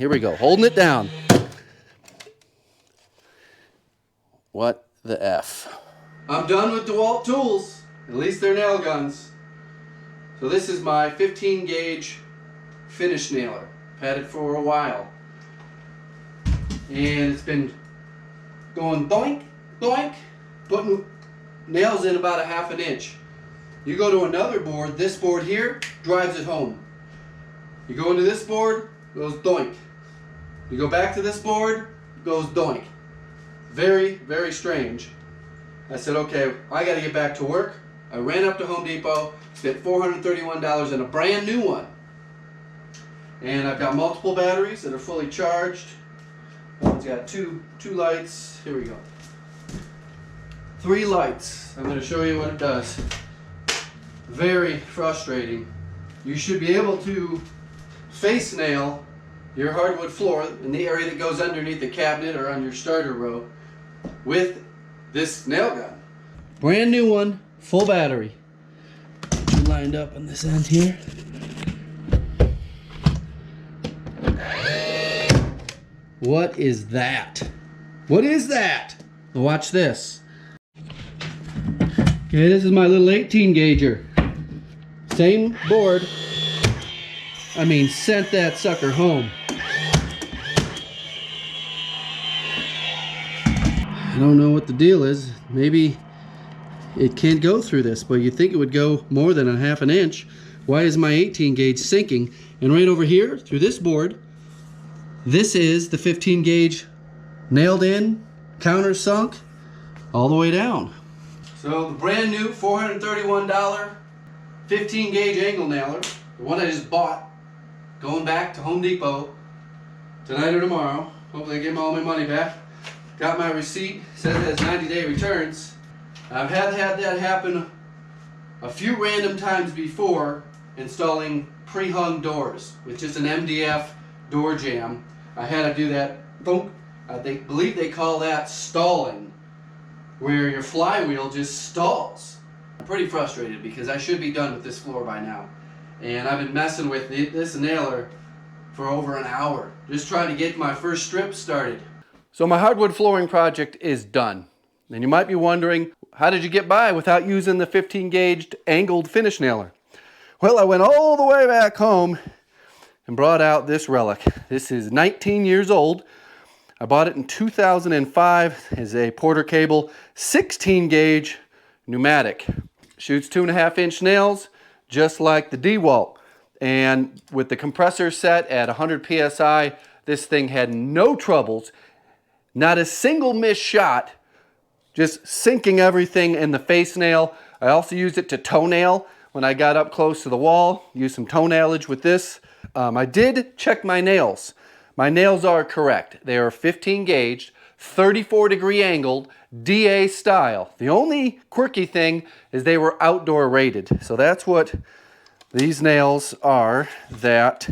Here we go, holding it down. What the F? I'm done with DeWalt tools. At least they're nail guns. So this is my 15 gauge finish nailer. I've had it for a while. And it's been going doink, doink, putting nails in about a ½ inch. You go to another board, this board here drives it home. You go into this board, goes doink. You go back to this board, goes doink. Very, very strange. I said, okay, I gotta get back to work. I ran up to Home Depot, spent $431 on a brand new one. And I've got multiple batteries that are fully charged. It's got two lights. Here we go. 3 lights. I'm going to show you what it does. Very frustrating. You should be able to face nail your hardwood floor in the area that goes underneath the cabinet or on your starter row with this nail gun. Brand new one, full battery. Lined up on this end here. What is that? What is that? Watch this. Okay, this is my little 18 gauger. Same board. I mean, sent that sucker home. I don't know what the deal is. Maybe it can't go through this, but you'd think it would go more than a ½ inch. Why is my 18 gauge sinking? And right over here, through this board, this is the 15 gauge nailed in, countersunk, all the way down. So the brand new $431 15 gauge angle nailer, the one I just bought, going back to Home Depot tonight or tomorrow. Hopefully I get all my money back. Got my receipt, says it has 90-day returns. I've had that happen a few random times before installing pre-hung doors with just an MDF door jamb. I had to do that, boom, believe they call that stalling, where your flywheel just stalls. I'm pretty frustrated because I should be done with this floor by now. And I've been messing with this nailer for over an hour, just trying to get my first strip started. So my hardwood flooring project is done. And you might be wondering, how did you get by without using the 15 gauged angled finish nailer? Well, I went all the way back home and brought out this relic. This is 19 years old. I bought it in 2005 as a Porter Cable 16 gauge pneumatic. Shoots 2½ inch nails just like the DeWalt. And with the compressor set at 100 PSI, this thing had no troubles. Not a single missed shot, just sinking everything in the face nail. I also used it to toenail when I got up close to the wall. Used some toenailage with this. I did check my nails. My nails are correct. They are 15 gauged, 34 degree angled, DA style. The only quirky thing is they were outdoor rated. So that's what these nails are that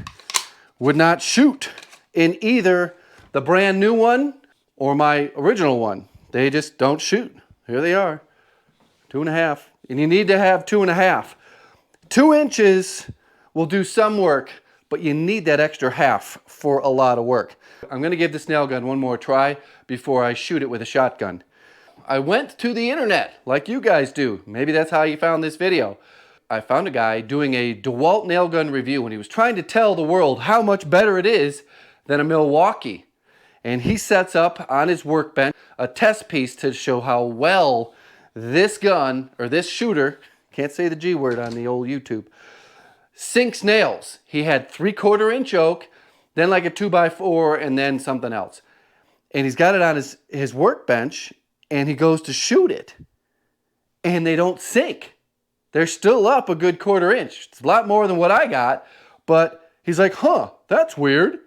would not shoot in either the brand new one or my original one. They just don't shoot. Here they are, 2½. And you need to have 2½. 2 inches will do some work, but you need that extra half for a lot of work. I'm gonna give this nail gun one more try before I shoot it with a shotgun. I went to the internet, like you guys do. Maybe that's how you found this video. I found a guy doing a DeWalt nail gun review, and he was trying to tell the world how much better it is than a Milwaukee. And he sets up on his workbench a test piece to show how well this gun, or this shooter, can't say the G word on the old YouTube, sinks nails. He had 3/4 inch oak, then like a 2x4, and then something else. And he's got it on his workbench, and he goes to shoot it, and they don't sink. They're still up a good 1/4 inch. It's a lot more than what I got, but he's like, huh, that's weird.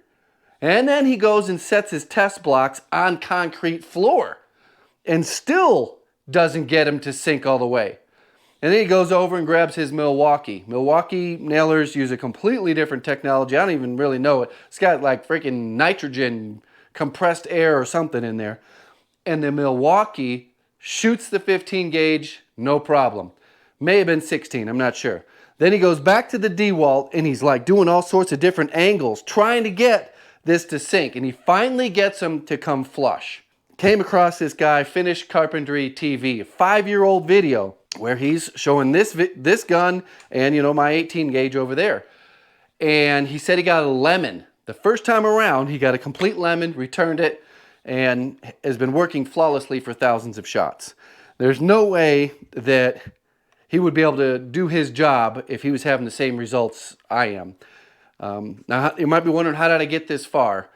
And then he goes and sets his test blocks on concrete floor and still doesn't get him to sink all the way. And then he goes over and grabs his Milwaukee. Milwaukee nailers use a completely different technology. I don't even really know it. It's got like freaking nitrogen, compressed air or something in there. And the Milwaukee shoots the 15 gauge, no problem. May have been 16, I'm not sure. Then he goes back to the DeWalt and he's like doing all sorts of different angles, trying to get this to sink, and he finally gets them to come flush. Came across this guy, Finished Carpentry TV, a 5-year-old video where he's showing this gun and, you know, my 18 gauge over there. And he said he got a lemon. The first time around, he got a complete lemon, returned it, and has been working flawlessly for thousands of shots. There's no way that he would be able to do his job if he was having the same results I am. Now, you might be wondering, how did I get this far?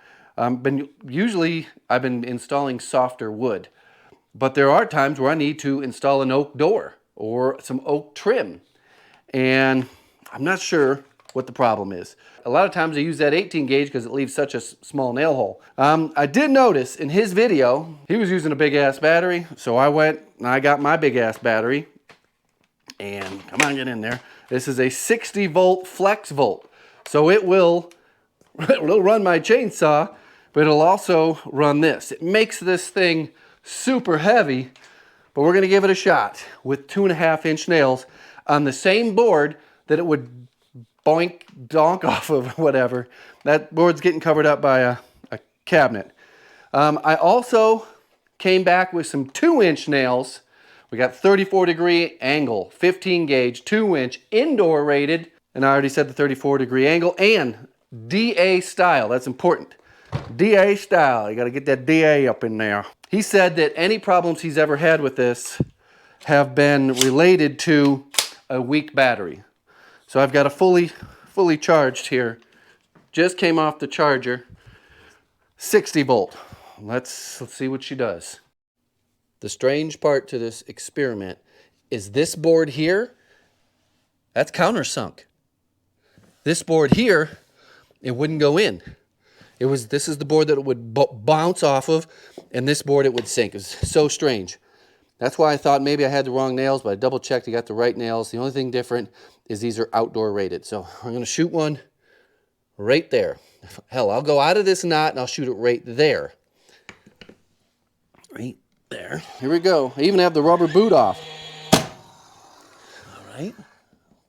Usually, I've been installing softer wood. But there are times where I need to install an oak door or some oak trim. And I'm not sure what the problem is. A lot of times I use that 18 gauge because it leaves such a small nail hole. I did notice in his video, he was using a big ass battery. So I went and I got my big ass battery. And come on, get in there. This is a 60 volt flex volt. So it will run my chainsaw, but it'll also run this. It makes this thing super heavy, but we're gonna give it a shot with 2.5-inch nails on the same board that it would boink, donk off of, whatever. That board's getting covered up by a cabinet. I also came back with some 2-inch nails. We got 34-degree angle, 15 gauge, 2-inch, indoor rated, and I already said the 34-degree angle, and DA style. That's important. DA style. You got to get that DA up in there. He said that any problems he's ever had with this have been related to a weak battery. So I've got a fully charged here. Just came off the charger. 60 volt. Let's see what she does. The strange part to this experiment is this board here, that's countersunk. This board here, it wouldn't go in. This is the board that it would bounce off of, and this board it would sink. It was so strange. That's why I thought maybe I had the wrong nails, but I double checked, I got the right nails. The only thing different is these are outdoor rated. So I'm gonna shoot one right there. Hell, I'll go out of this knot and I'll shoot it right there. Right there. Here we go. I even have the rubber boot off. All right.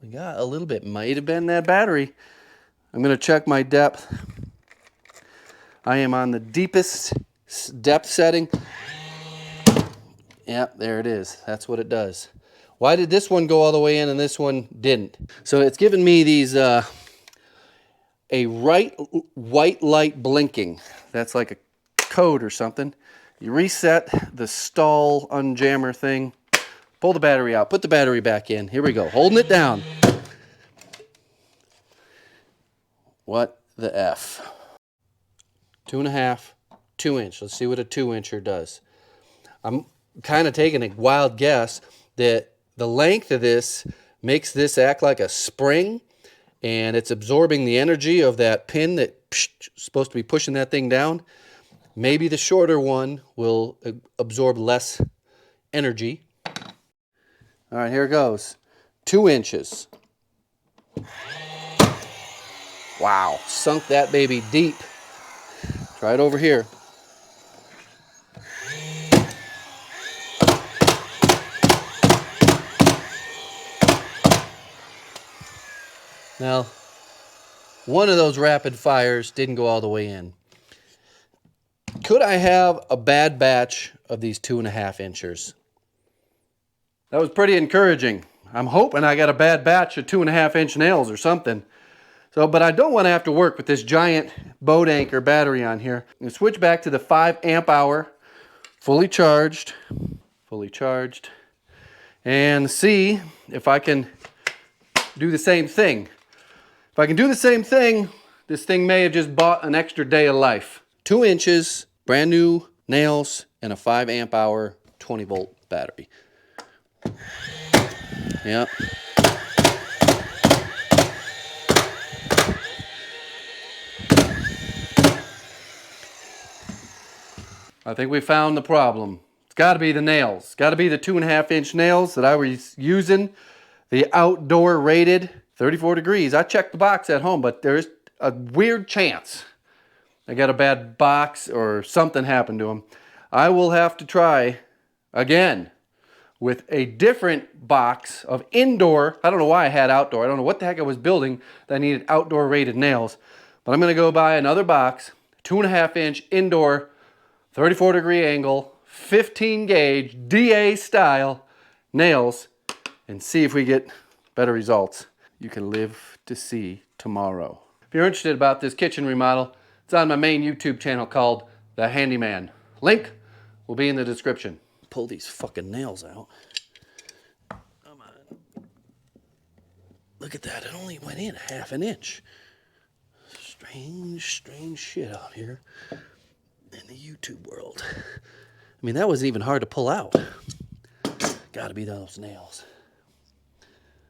We got a little bit. Might have been that battery. I'm going to check my depth. I am on the deepest depth setting. Yep, there it is. That's what it does. Why did this one go all the way in and this one didn't? So it's giving me these a white light blinking. That's like a code or something. You reset the stall unjammer thing. Pull the battery out. Put the battery back in. Here we go. Holding it down. What the F? 2.5, 2-inch. Let's see what a 2-incher does. I'm kind of taking a wild guess that the length of this makes this act like a spring, and it's absorbing the energy of that pin that's supposed to be pushing that thing down. Maybe the shorter one will absorb less energy. All right, here it goes. 2 inches. Wow, sunk that baby deep. Try it over here. Now, one of those rapid fires didn't go all the way in. Could I have a bad batch of these 2.5 inchers? That was pretty encouraging. I'm hoping I got a bad batch of 2.5-inch nails or something. So, but I don't want to have to work with this giant boat anchor battery on here. I'm going to switch back to the 5 amp hour, fully charged, and see if I can do the same thing. If I can do the same thing, this thing may have just bought an extra day of life. 2 inches, brand new nails, and a 5 amp hour, 20 volt battery. Yep. I think we found the problem. It's got to be the nails. It's got to be the 2.5-inch nails that I was using. The outdoor rated 34 degrees. I checked the box at home, but there's a weird chance I got a bad box or something happened to them. I will have to try again with a different box of indoor. I don't know why I had outdoor. I don't know what the heck I was building that needed outdoor rated nails. But I'm going to go buy another box, 2.5 inch indoor, 34-degree angle, 15 gauge, DA style nails and see if we get better results. You can live to see tomorrow. If you're interested about this kitchen remodel, it's on my main YouTube channel called The Handyman. Link will be in the description. Pull these fucking nails out. Come on. Look at that, it only went in 1/2 inch. Strange shit out here in the YouTube world. I mean, that wasn't even hard to pull out. Gotta be those nails.